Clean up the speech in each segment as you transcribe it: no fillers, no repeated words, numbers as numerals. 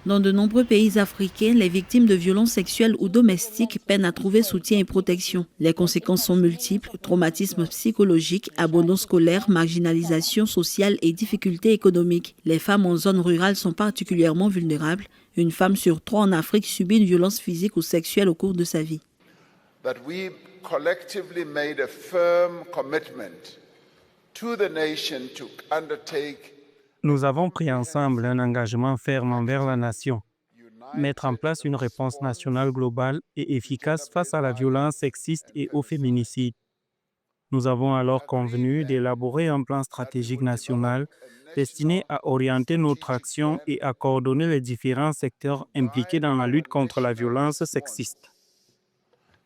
Dans de nombreux pays africains, les victimes de violences sexuelles ou domestiques peinent à trouver soutien et protection. Les conséquences sont multiples: traumatisme psychologique, abandon scolaire, marginalisation sociale et difficultés économiques. Les femmes en zone rurale sont particulièrement vulnérables. Une femme sur 3 en Afrique subit une violence physique ou sexuelle au cours de sa vie. That we collectively made a firm commitment to the nation to undertake. Nous avons pris ensemble un engagement ferme envers la nation, mettre en place une réponse nationale globale et efficace face à la violence sexiste et au féminicide. Nous avons alors convenu d'élaborer un plan stratégique national destiné à orienter notre action et à coordonner les différents secteurs impliqués dans la lutte contre la violence sexiste.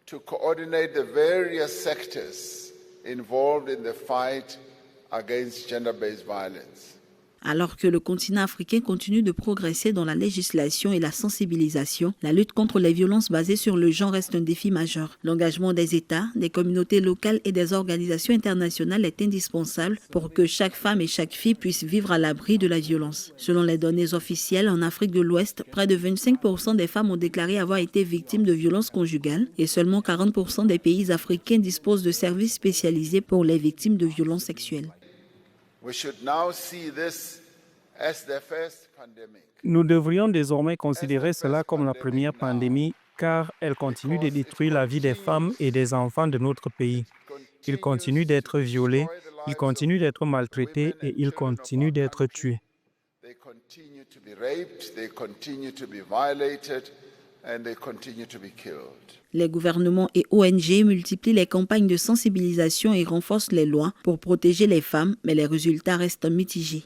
To coordinate the various sectors involved in the fight against gender-based violence. Alors que le continent africain continue de progresser dans la législation et la sensibilisation, la lutte contre les violences basées sur le genre reste un défi majeur. L'engagement des États, des communautés locales et des organisations internationales est indispensable pour que chaque femme et chaque fille puisse vivre à l'abri de la violence. Selon les données officielles, en Afrique de l'Ouest, près de 25% des femmes ont déclaré avoir été victimes de violences conjugales et seulement 40% des pays africains disposent de services spécialisés pour les victimes de violences sexuelles. Nous devrions désormais considérer cela comme la première pandémie car elle continue de détruire la vie des femmes et des enfants de notre pays. Ils continuent d'être violés, ils continuent d'être maltraités et ils continuent d'être tués. Les gouvernements et ONG multiplient les campagnes de sensibilisation et renforcent les lois pour protéger les femmes, mais les résultats restent mitigés.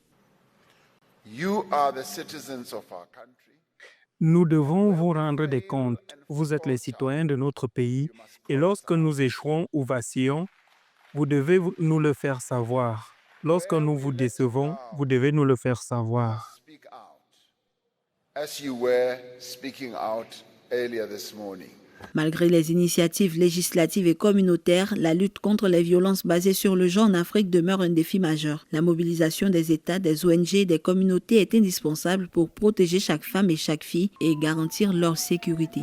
Nous devons vous rendre des comptes. Vous êtes les citoyens de notre pays et lorsque nous échouons ou vacillons, vous devez nous le faire savoir. Lorsque nous vous décevons, vous devez nous le faire savoir. Malgré les initiatives législatives et communautaires, la lutte contre les violences basées sur le genre en Afrique demeure un défi majeur. La mobilisation des États, des ONG et des communautés est indispensable pour protéger chaque femme et chaque fille et garantir leur sécurité.